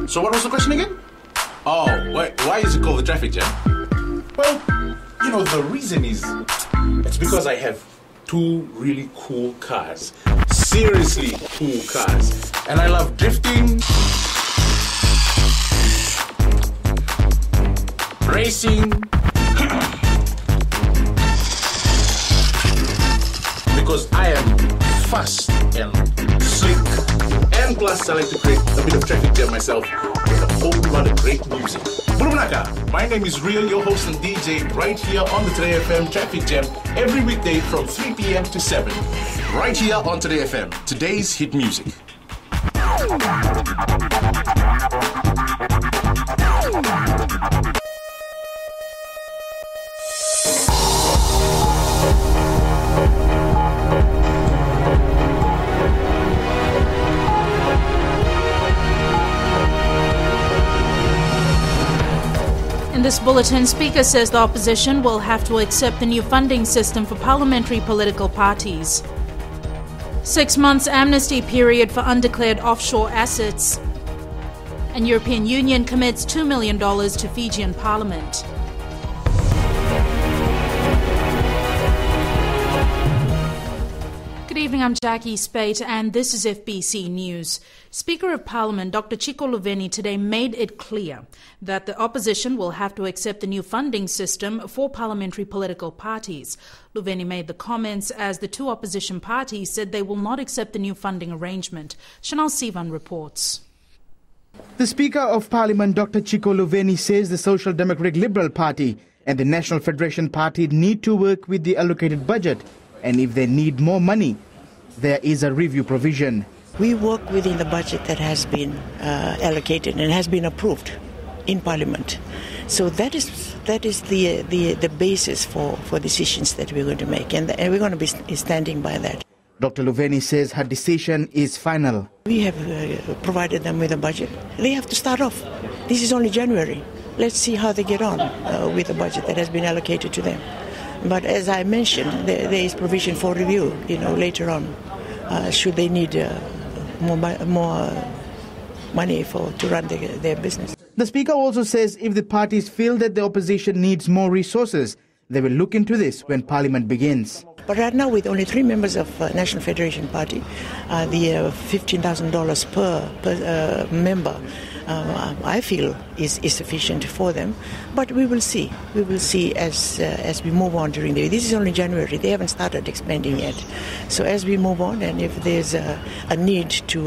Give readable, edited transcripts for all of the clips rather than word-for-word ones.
So what was the question again? Oh, why is it called the traffic jam? Well, you know, the reason is, it's because I have two really cool cars. Seriously cool cars. And I love drifting, racing, because I am fast and slick, and plus I like to create a bit of traffic jam myself with a whole lot of great music. Bulumnaka, my name is Real, your host and DJ, right here on the Today FM Traffic Jam every weekday from 3 p.m. to 7. Right here on Today FM, today's hit music. In this bulletin, Speaker says the opposition will have to accept the new funding system for parliamentary political parties. 6 months amnesty period for undeclared offshore assets. And European Union commits $2 million to Fijian Parliament. Good evening, I'm Jackie Spate and this is FBC News. Speaker of Parliament Dr. Chico Luveni today made it clear that the opposition will have to accept the new funding system for parliamentary political parties. Luveni made the comments as the two opposition parties said they will not accept the new funding arrangement. Chanel Sivan reports. The Speaker of Parliament Dr. Chico Luveni says the Social Democratic Liberal Party and the National Federation Party need to work with the allocated budget, and if they need more money, there is a review provision. We work within the budget that has been allocated and has been approved in Parliament. So that is the basis for decisions that we're going to make, and we're going to be standing by that. Dr. Luveni says her decision is final. We have provided them with a budget. They have to start off. This is only January. Let's see how they get on with the budget that has been allocated to them. But as I mentioned, there is provision for review, later on, should they need more money to run their business. The Speaker also says if the parties feel that the opposition needs more resources, they will look into this when Parliament begins. But right now, with only 3 members of National Federation Party, the $15,000 per member, I feel is sufficient for them. But we will see. We will see as we move on during the year. This is only January. They haven't started expanding yet. So as we move on, and if there's a need to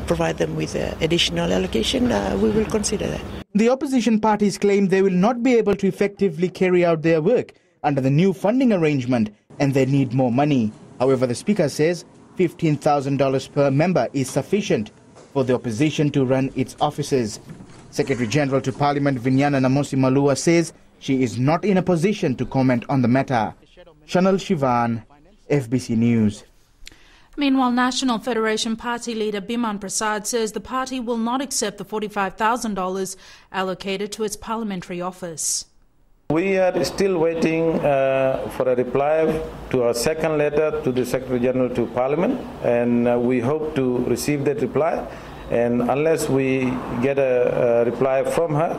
provide them with additional allocation, we will consider that. The opposition parties claim they will not be able to effectively carry out their work under the new funding arrangement, and they need more money. However, the Speaker says $15,000 per member is sufficient for the opposition to run its offices. Secretary General to Parliament Vinyana Namosi Malua says she is not in a position to comment on the matter. Chanel Shivan, FBC News. Meanwhile, National Federation Party leader Biman Prasad says the party will not accept the $45,000 allocated to its parliamentary office. We are still waiting for a reply to our second letter to the Secretary General to Parliament, and we hope to receive that reply. And unless we get a reply from her,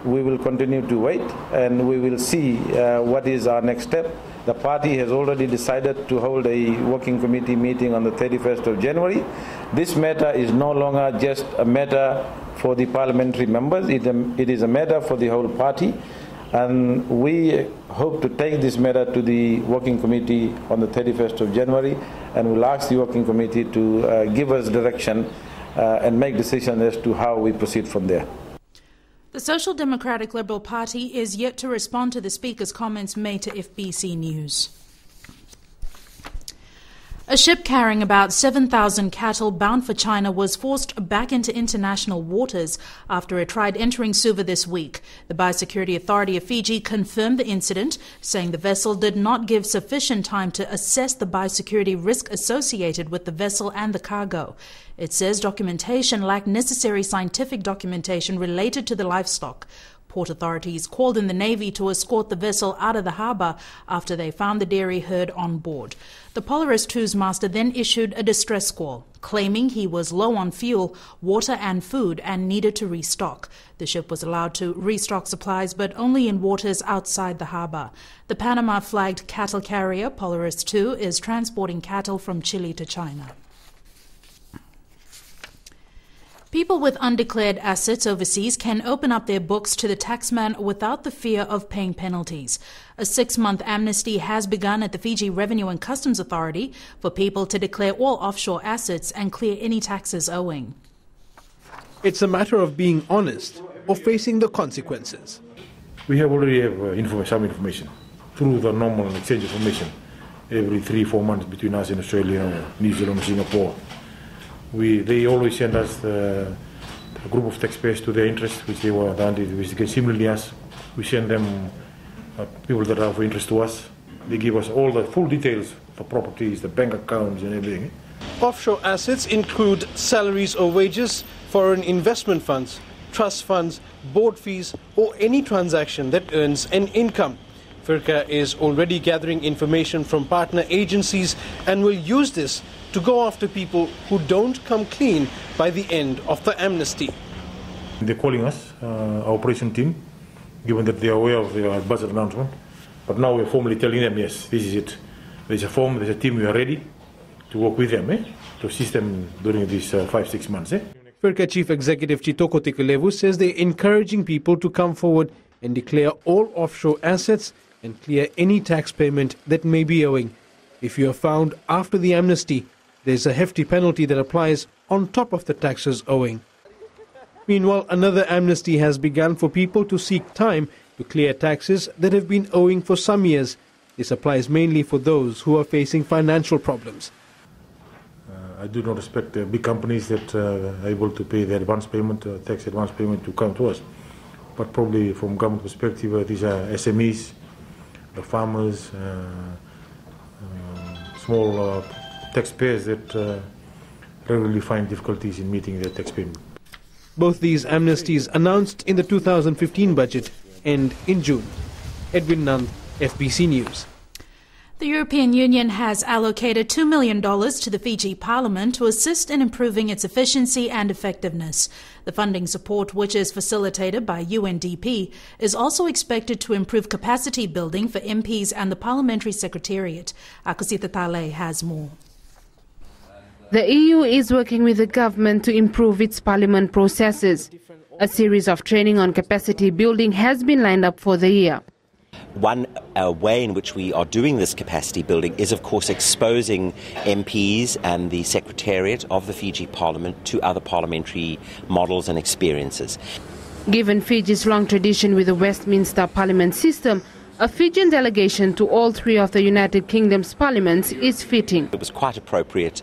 we will continue to wait, and we will see what is our next step. The party has already decided to hold a working committee meeting on the 31st of January. This matter is no longer just a matter for the parliamentary members, it is a matter for the whole party. And we hope to take this matter to the working committee on the 31st of January, and we'll ask the working committee to give us direction and make decisions as to how we proceed from there. The Social Democratic Liberal Party is yet to respond to the Speaker's comments made to FBC News. A ship carrying about 7,000 cattle bound for China was forced back into international waters after it tried entering Suva this week. The Biosecurity Authority of Fiji confirmed the incident, saying the vessel did not give sufficient time to assess the biosecurity risk associated with the vessel and the cargo. It says documentation lacked necessary scientific documentation related to the livestock. Port authorities called in the Navy to escort the vessel out of the harbour after they found the dairy herd on board. The Polaris 2's master then issued a distress call, claiming he was low on fuel, water and food and needed to restock. The ship was allowed to restock supplies, but only in waters outside the harbour. The Panama-flagged cattle carrier Polaris 2 is transporting cattle from Chile to China. People with undeclared assets overseas can open up their books to the taxman without the fear of paying penalties. A 6-month amnesty has begun at the Fiji Revenue and Customs Authority for people to declare all offshore assets and clear any taxes owing. It's a matter of being honest or facing the consequences. We have already some information through the normal exchange information every 3-4 months between us and Australia, New Zealand, and Singapore. They always send us a group of taxpayers to their interest, which they were the investigate. Similarly, us, we send them people that are of interest to us. They give us all the full details, the properties, the bank accounts, and everything. Offshore assets include salaries or wages, foreign investment funds, trust funds, board fees, or any transaction that earns an income. FIRCA is already gathering information from partner agencies and will use this to go after people who don't come clean by the end of the amnesty. They're calling us, our operation team, given that they are aware of their budget announcement. But now we're formally telling them, yes, this is it. There's a form, there's a team, we are ready to work with them, to assist them during these 5-6 months. FIRCA Chief Executive Chitoko Tikulevu says they're encouraging people to come forward and declare all offshore assets and clear any tax payment that may be owing. If you are found after the amnesty, there's a hefty penalty that applies on top of the taxes owing. Meanwhile, another amnesty has begun for people to seek time to clear taxes that have been owing for some years. This applies mainly for those who are facing financial problems. I do not expect big companies that are able to pay the advance payment, tax advance payment, to come to us. But probably from government perspective, these are SMEs, the farmers, small taxpayers that regularly find difficulties in meeting their tax payment. Both these amnesties announced in the 2015 budget end in June. Edwin Nunn, FBC News. The European Union has allocated $2 million to the Fiji Parliament to assist in improving its efficiency and effectiveness. The funding support, which is facilitated by UNDP, is also expected to improve capacity building for MPs and the Parliamentary Secretariat. Akosita Tale has more. The EU is working with the government to improve its parliament processes. A series of training on capacity building has been lined up for the year. One way in which we are doing this capacity building is, of course, exposing MPs and the Secretariat of the Fiji Parliament to other parliamentary models and experiences. Given Fiji's long tradition with the Westminster Parliament system, a Fijian delegation to all three of the United Kingdom's parliaments is fitting. It was quite appropriate,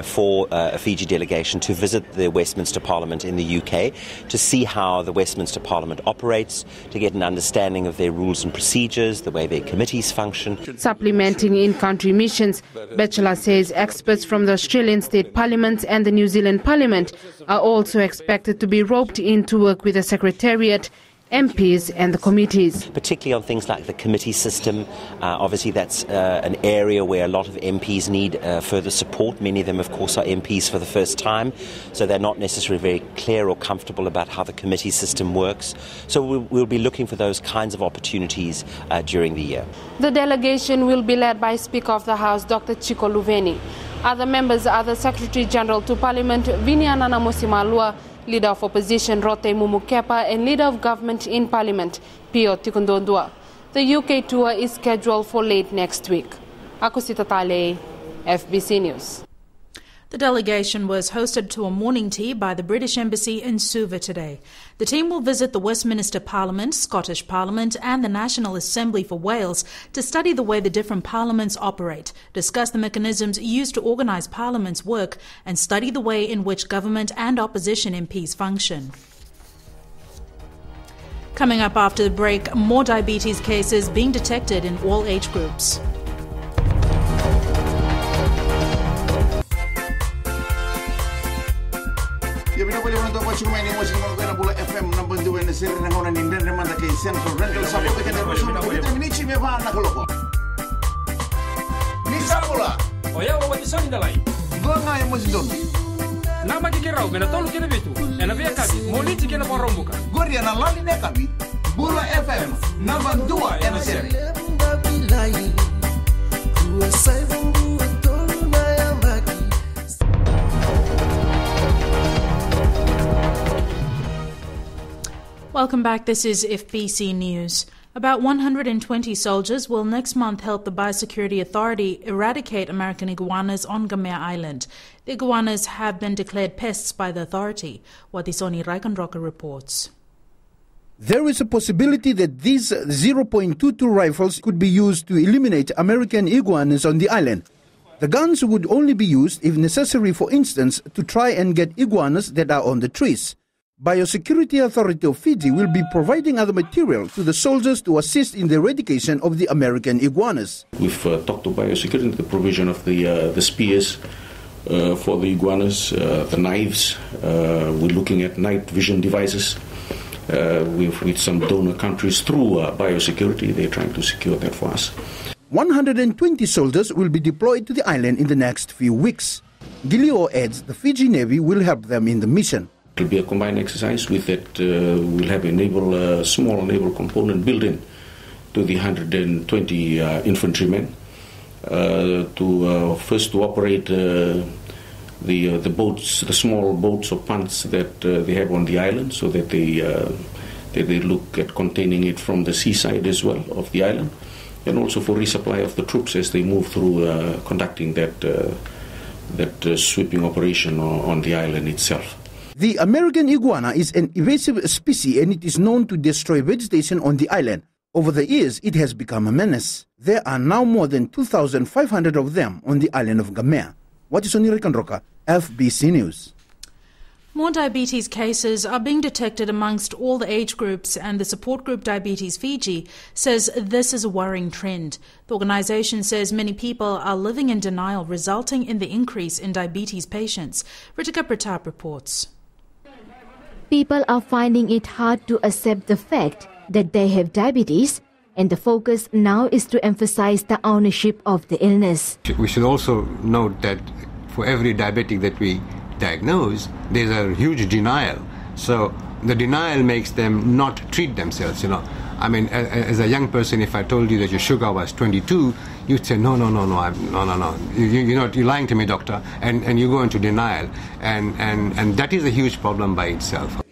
for a Fiji delegation to visit the Westminster Parliament in the UK to see how the Westminster Parliament operates, to get an understanding of their rules and procedures, the way their committees function. Supplementing in-country missions, Batchelor says experts from the Australian State Parliament and the New Zealand Parliament are also expected to be roped in to work with the Secretariat, MPs and the committees. Particularly on things like the committee system. Obviously that's an area where a lot of MPs need further support. Many of them, of course, are MPs for the first time, so they're not necessarily very clear or comfortable about how the committee system works. So we'll be looking for those kinds of opportunities during the year. The delegation will be led by Speaker of the House, Dr. Chico Luveni. Other members are the Secretary General to Parliament, Viniana Mosimalua, Leader of Opposition Rote Mumukepa and Leader of Government in Parliament Pio Tikundondua. The UK tour is scheduled for late next week. Akosita Tale, FBC News. The delegation was hosted to a morning tea by the British Embassy in Suva today. The team will visit the Westminster Parliament, Scottish Parliament and the National Assembly for Wales to study the way the different parliaments operate, discuss the mechanisms used to organise Parliament's work and study the way in which government and opposition MPs function. Coming up after the break, more diabetes cases being detected in all age groups. Ya vino, Toronto kwa chuma ni mosi kwa kwenda bula FM number 2 na siri na ngona ni ndende manda ke Central Rental Support ke na rusuna kwa vitaminichi me ba na koloko. Ni sabula. Oya wa tisoni dalai. Gonga ya mosi domi. Nama kikirau mena tolu kene bitu. Ena via kabi moliti kene porombuka. Goria na lali ne kabi. Bula FM number 2 ena siri. Welcome back. This is FBC News. About 120 soldiers will next month help the Biosecurity Authority eradicate American iguanas on Gamea Island. The iguanas have been declared pests by the authority. Watisoni Raikandroka reports. There is a possibility that these 0.22 rifles could be used to eliminate American iguanas on the island. The guns would only be used if necessary, for instance, to try and get iguanas that are on the trees. Biosecurity Authority of Fiji will be providing other material to the soldiers to assist in the eradication of the American iguanas. We've talked to Biosecurity, the provision of the spears for the iguanas, the knives. We're looking at night vision devices. With some donor countries through Biosecurity, they're trying to secure that for us. 120 soldiers will be deployed to the island in the next few weeks. Gilio adds the Fiji Navy will help them in the mission. It will be a combined exercise with that we'll have a small naval component built in to the 120 infantrymen to operate the boats, the small boats or punts that they have on the island, so that they look at containing it from the seaside as well of the island, and also for resupply of the troops as they move through conducting that sweeping operation on the island itself. The American iguana is an invasive species and it is known to destroy vegetation on the island. Over the years, it has become a menace. There are now more than 2,500 of them on the island of Gamea. Watisoni Rekandroka, FBC News. More diabetes cases are being detected amongst all the age groups, and the support group Diabetes Fiji says this is a worrying trend. The organisation says many people are living in denial, resulting in the increase in diabetes patients. Ritika Pratap reports. People are finding it hard to accept the fact that they have diabetes, and the focus now is to emphasize the ownership of the illness. We should also note that for every diabetic that we diagnose, there's a huge denial. So the denial makes them not treat themselves, I mean, as a young person, if I told you that your sugar was 22, you'd say, no, you're lying to me, doctor, and you go into denial. And that is a huge problem by itself.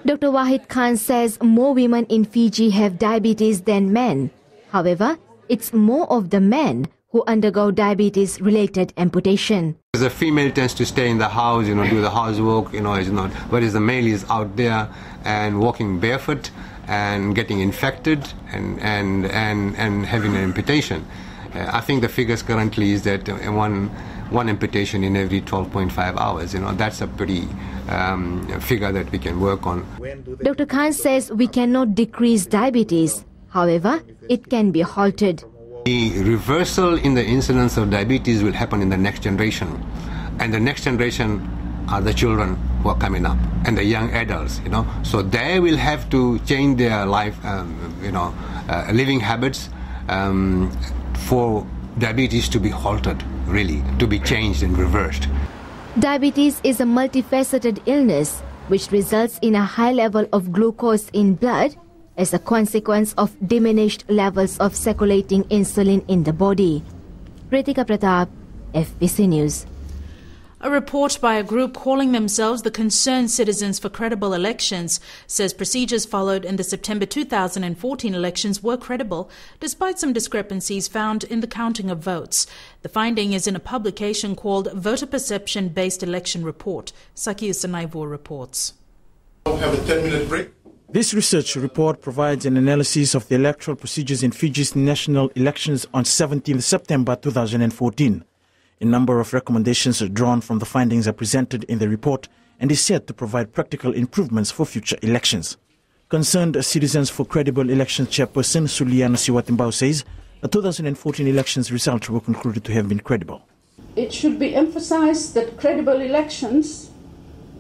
Dr. Wahid Khan says more women in Fiji have diabetes than men. However, it's more of the men who undergo diabetes-related amputation. The female tends to stay in the house, do the housework, whereas the male is out there and walking barefoot and getting infected and having an amputation. I think the figures currently is that one amputation in every 12.5 hours. That's a pretty figure that we can work on. Dr. Khan says we cannot decrease diabetes. However, it can be halted. The reversal in the incidence of diabetes will happen in the next generation. And the next generation are the children who are coming up and the young adults, So they will have to change their life, living habits for diabetes to be halted, really, to be changed and reversed. Diabetes is a multifaceted illness which results in a high level of glucose in blood as a consequence of diminished levels of circulating insulin in the body. Ritika Pratap, FBC News. A report by a group calling themselves the Concerned Citizens for Credible Elections says procedures followed in the September 2014 elections were credible, despite some discrepancies found in the counting of votes. The finding is in a publication called Voter Perception-Based Election Report. Sakius Sanaivo reports. We'll have a 10-minute break. This research report provides an analysis of the electoral procedures in Fiji's national elections on 17 September 2014. A number of recommendations drawn from the findings are presented in the report and is said to provide practical improvements for future elections. Concerned Citizens for Credible Elections chairperson Suliana Siwatimbao says the 2014 elections results were concluded to have been credible. It should be emphasized that credible elections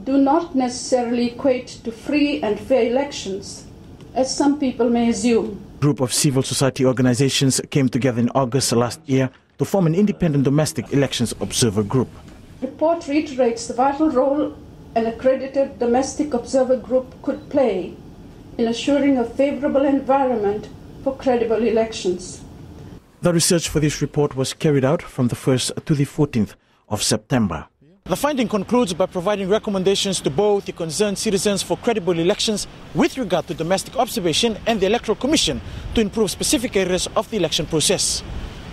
do not necessarily equate to free and fair elections, as some people may assume. A group of civil society organizations came together in August last year to form an independent domestic elections observer group. The report reiterates the vital role an accredited domestic observer group could play in assuring a favorable environment for credible elections. The research for this report was carried out from the 1st to the 14th of September. The finding concludes by providing recommendations to both the concerned citizens for credible elections with regard to domestic observation and the Electoral Commission to improve specific areas of the election process.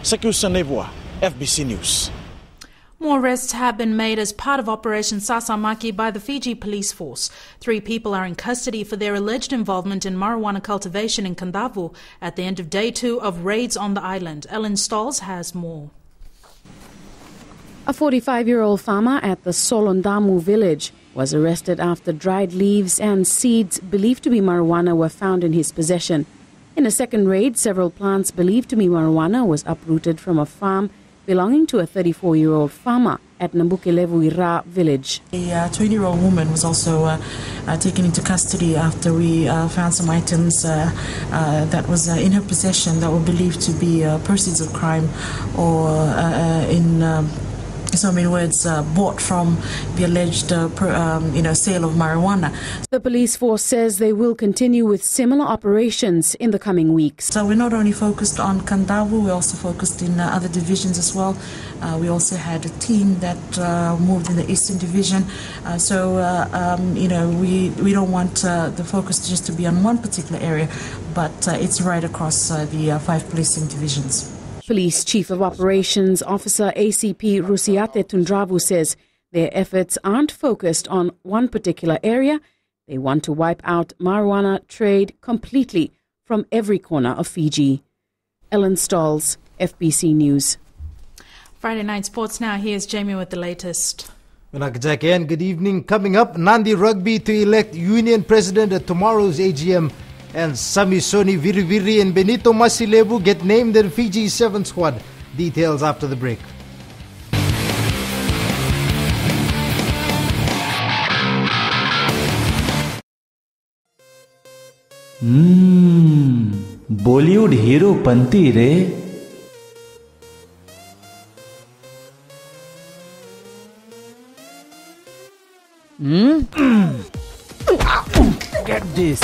Sakiu Sanebua, FBC News. More arrests have been made as part of Operation Sasamaki by the Fiji police force. 3 people are in custody for their alleged involvement in marijuana cultivation in Kandavu at the end of day 2 of raids on the island. Ellen Stolz has more. A 45-year-old farmer at the Solondamu village was arrested after dried leaves and seeds believed to be marijuana were found in his possession. In a second raid, several plants believed to be marijuana was uprooted from a farm belonging to a 34-year-old farmer at Nambukelevu Ira village. A 20-year-old woman was also taken into custody after we found some items that was in her possession that were believed to be proceeds of crime or in so many words, bought from the alleged sale of marijuana. The police force says they will continue with similar operations in the coming weeks. So we're not only focused on Kandavu, we're also focused in other divisions as well. We also had a team that moved in the Eastern Division. We don't want the focus just to be on one particular area, but it's right across the 5 policing divisions. Police Chief of Operations Officer ACP Rusiate Tundravu says their efforts aren't focused on one particular area. They want to wipe out marijuana trade completely from every corner of Fiji. Ellen Stolz, FBC News. Friday Night Sports now. Here's Jamie with the latest. Good evening. Coming up, Nandi Rugby to elect union president at tomorrow's AGM. And Samisoni Viriviri and Benito Masilebu get named in Fiji's 7th squad. Details after the break. Bollywood hero Panti re. Get this.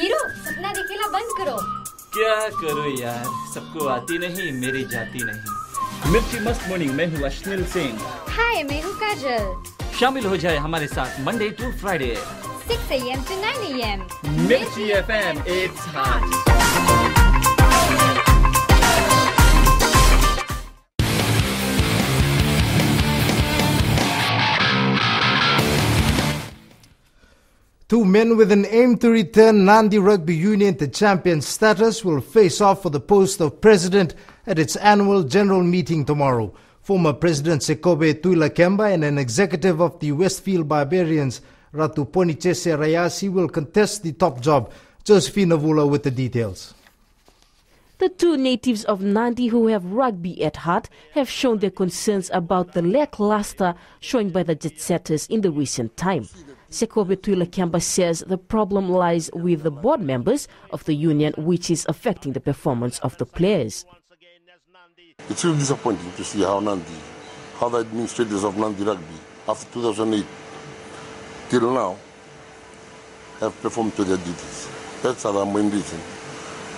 Hero सपना दिखेला बंद करो। क्या करो यार, सबको आती नहीं, मेरी जाती नहीं। मिर्ची मस्त मॉर्निंग में हूँ अश्निल सिंह। हाय, मैं हूँ काजल। शामिल हो जाए हमारे साथ Monday to Friday 6 AM to 9 AM। मिर्ची FM, it's hot. 2 men with an aim to return Nandi Rugby Union to champion status will face off for the post of president at its annual general meeting tomorrow. Former President Sekobe Tuilakemba and an executive of the Westfield Barbarians, Ratu Ponichese Rayasi, will contest the top job. Josephine Avula with the details. The 2 natives of Nandi who have rugby at heart have shown their concerns about the lackluster showing by the jet-setters in the recent time. Sekobe Tuilakemba says the problem lies with the board members of the union, which is affecting the performance of the players. It's really disappointing to see how the administrators of Nandi Rugby, after 2008 till now, have performed to their duties. That's the main reason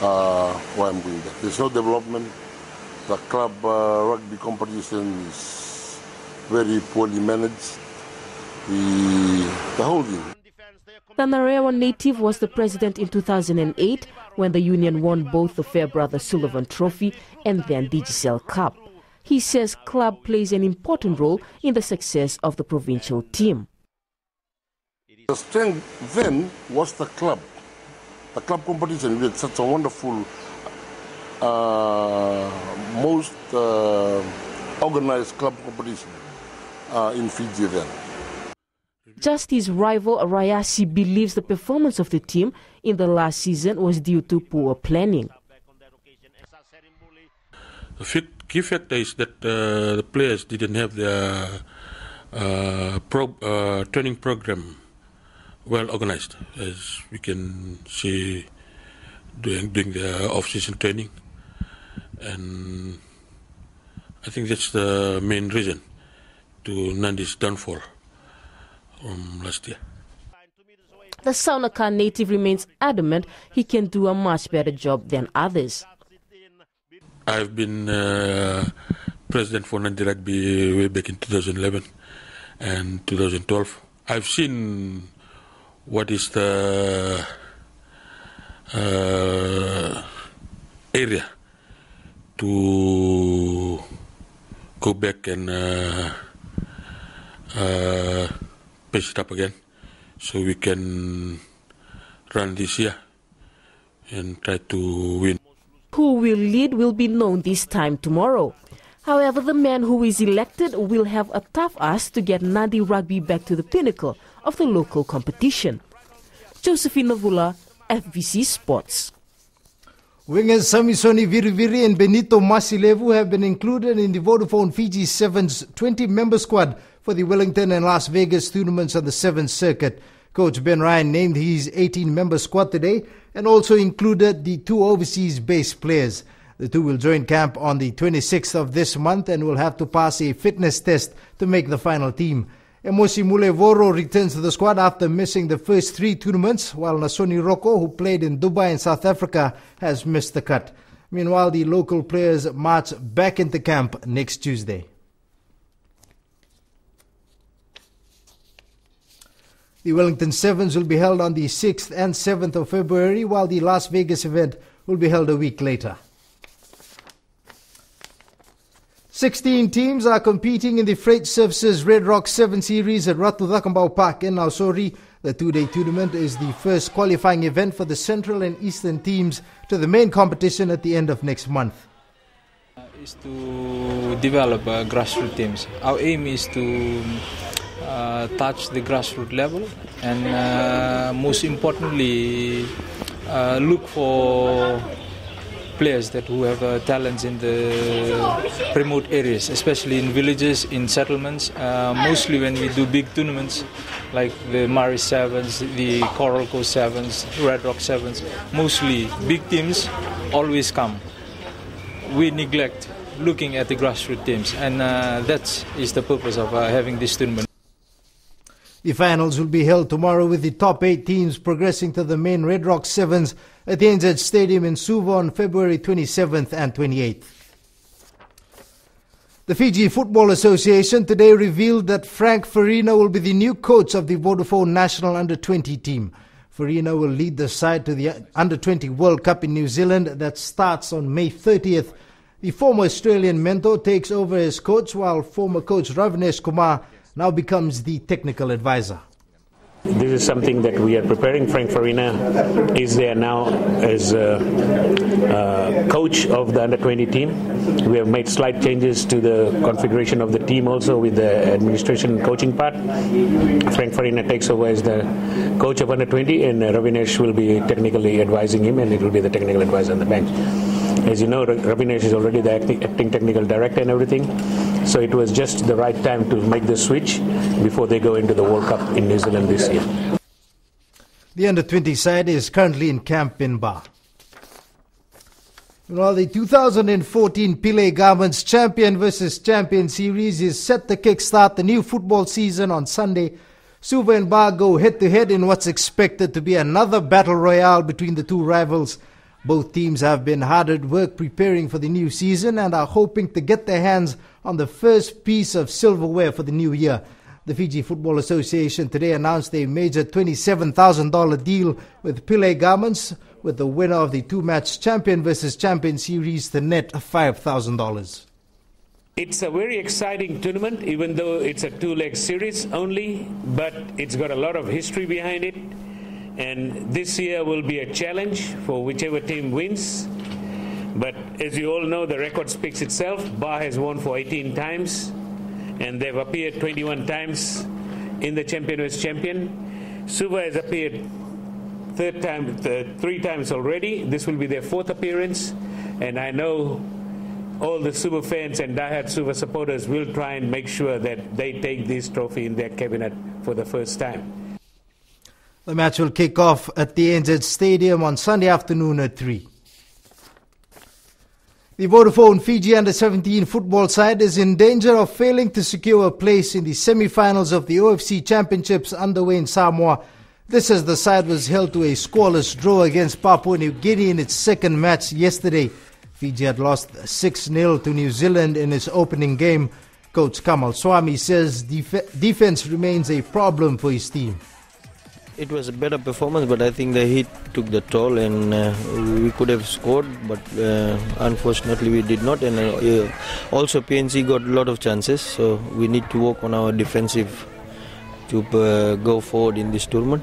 why I'm going there. There's no development. The club rugby competition is very poorly managed. The whole thing. The Narewa native was the president in 2008 when the union won both the Fairbrother Sullivan Trophy and then Digicel Cup. He says club plays an important role in the success of the provincial team. The strength then was the club. The club competition, we had such a wonderful, most organized club competition in Fiji then. Just his rival Rayasi believes the performance of the team in the last season was due to poor planning. The key factor is that the players didn't have their training program well organized, as we can see doing their off-season training, and I think that's the main reason to Nandi's downfall from last year. The Saunaka native remains adamant he can do a much better job than others. I've been president for Nandi Rugby way back in 2011 and 2012. I've seen what is the area to go back and patch it up again, so we can run this year and try to win. Who will lead will be known this time tomorrow. However, the man who is elected will have a tough ask to get Nandi Rugby back to the pinnacle of the local competition. Josephine Navula, FBC Sports. Wingers Samisoni Viriviri and Benito Masilevu have been included in the Vodafone Fiji Sevens 20-member squad for the Wellington and Las Vegas tournaments on the 7th Circuit. Coach Ben Ryan named his 18-member squad today and also included the 2 overseas-based players. The 2 will join camp on the 26th of this month and will have to pass a fitness test to make the final team. Emosi Mulevoro returns to the squad after missing the first 3 tournaments, while Nasoni Roko, who played in Dubai and South Africa, has missed the cut. Meanwhile, the local players march back into camp next Tuesday. The Wellington Sevens will be held on the 6th and 7th of February, while the Las Vegas event will be held a week later. 16 teams are competing in the Freight Services Red Rock 7 Series at Ratu Thakambau Park in Nausori. The 2-day tournament is the first qualifying event for the Central and Eastern teams to the main competition at the end of next month. Is to develop grassroots teams. Our aim is to touch the grassroots level and most importantly look for players who have talents in the remote areas, especially in villages, in settlements. Mostly when we do big tournaments like the Mari Sevens, the Coral Coast Sevens, Red Rock Sevens, mostly big teams always come. We neglect looking at the grassroots teams, and that is the purpose of having this tournament. The finals will be held tomorrow with the top 8 teams progressing to the main Red Rock Sevens at the NZ Stadium in Suva on February 27th and 28th. The Fiji Football Association today revealed that Frank Farina will be the new coach of the Vodafone National Under-20 team. Farina will lead the side to the Under-20 World Cup in New Zealand that starts on May 30th. The former Australian mentor takes over as coach, while former coach Ravinesh Kumar now becomes the technical advisor. This is something that we are preparing. Frank Farina is there now as coach of the Under-20 team. We have made slight changes to the configuration of the team also with the administration and coaching part. Frank Farina takes over as the coach of Under-20 and Ravinesh will be technically advising him, and it will be the technical advisor on the bench. As you know, Ravinesh is already the acting technical director and everything, so it was just the right time to make the switch before they go into the World Cup in New Zealand this year. The Under-20 side is currently in camp in Ba. Well, the 2014 Pillay Garments Champion vs Champion Series is set to kickstart the new football season on Sunday. Suva and Ba go head-to-head in what's expected to be another battle royale between the two rivals. Both teams have been hard at work preparing for the new season and are hoping to get their hands on the first piece of silverware for the new year. The Fiji Football Association today announced a major $27,000 deal with Pillay Garments, with the winner of the 2-match Champion vs Champion Series to net $5,000. It's a very exciting tournament, even though it's a 2-leg series only, but it's got a lot of history behind it. And this year will be a challenge for whichever team wins. But as you all know, the record speaks itself. Ba has won for 18 times, and they've appeared 21 times in the Champion vs Champion. Suva has appeared 3 times already. This will be their 4th appearance, and I know all the Super fans and diehard Super supporters will try and make sure that they take this trophy in their cabinet for the first time. The match will kick off at the NZ Stadium on Sunday afternoon at 3. The Vodafone Fiji Under-17 football side is in danger of failing to secure a place in the semi-finals of the OFC Championships underway in Samoa. This as the side was held to a scoreless draw against Papua New Guinea in its second match yesterday. Fiji had lost 6-0 to New Zealand in its opening game. Coach Kamal Swami says defense remains a problem for his team. It was a better performance, but I think the heat took the toll, and we could have scored, but unfortunately we did not. And also PNC got a lot of chances, so we need to work on our defensive to go forward in this tournament.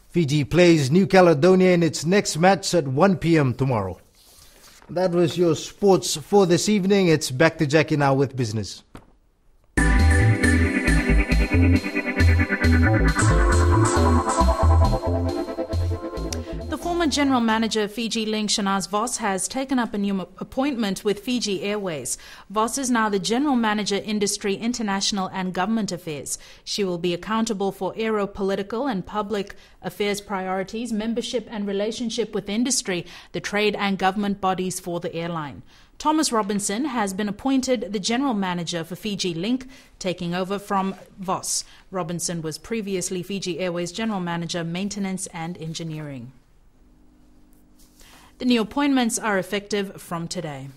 Fiji plays New Caledonia in its next match at 1 p.m. tomorrow. That was your sports for this evening. It's back to Jackie now with business. The former General Manager of Fiji Link, Shanaz Vos, has taken up a new appointment with Fiji Airways. Vos is now the General Manager, Industry, International and Government Affairs. She will be accountable for aero-political and public affairs priorities, membership and relationship with industry, the trade and government bodies for the airline. Thomas Robinson has been appointed the General Manager for Fiji Link, taking over from Vos. Robinson was previously Fiji Airways General Manager, Maintenance and Engineering. The new appointments are effective from today.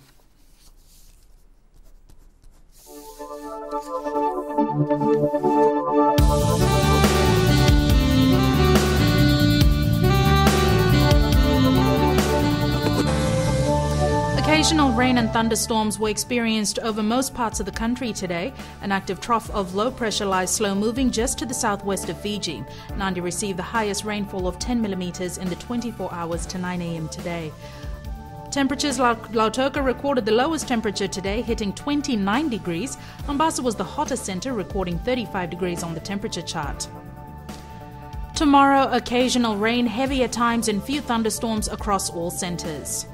Occasional rain and thunderstorms were experienced over most parts of the country today. An active trough of low pressure lies slow moving just to the southwest of Fiji. Nadi received the highest rainfall of 10 millimeters in the 24 hours to 9 a.m. today. Temperatures, Lautoka recorded the lowest temperature today, hitting 29 degrees. Mombasa was the hottest center, recording 35 degrees on the temperature chart. Tomorrow, occasional rain, heavy at times and few thunderstorms across all centers.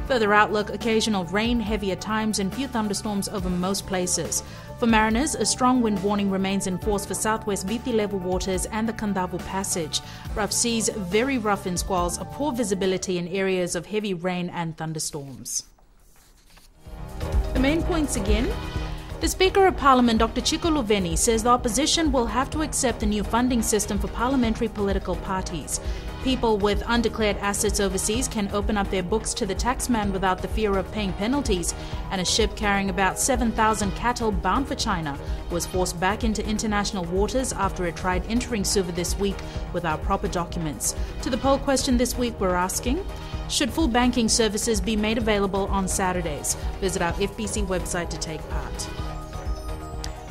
Further outlook, occasional rain, heavy at times and few thunderstorms over most places. For mariners, a strong wind warning remains in force for southwest Viti level waters and the Kandavu Passage. Rough seas, very rough in squalls, a poor visibility in areas of heavy rain and thunderstorms. The main points again. The Speaker of Parliament, Dr. Chico Luveni, says the opposition will have to accept the new funding system for parliamentary political parties. People with undeclared assets overseas can open up their books to the taxman without the fear of paying penalties, and a ship carrying about 7,000 cattle bound for China was forced back into international waters after it tried entering Suva this week without proper documents. To the poll question this week, we're asking, should full banking services be made available on Saturdays? Visit our FBC website to take part.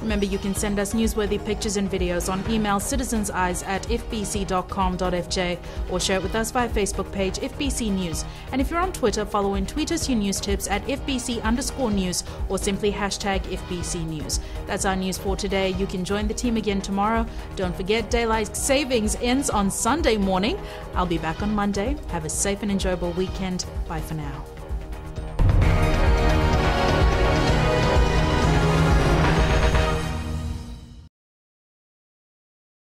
Remember, you can send us newsworthy pictures and videos on email citizenseyes@fbc.com.fj or share it with us via Facebook page FBC News. And if you're on Twitter, follow and tweet us your news tips at FBC_news or simply hashtag FBC News. That's our news for today. You can join the team again tomorrow. Don't forget, daylight savings ends on Sunday morning. I'll be back on Monday. Have a safe and enjoyable weekend. Bye for now.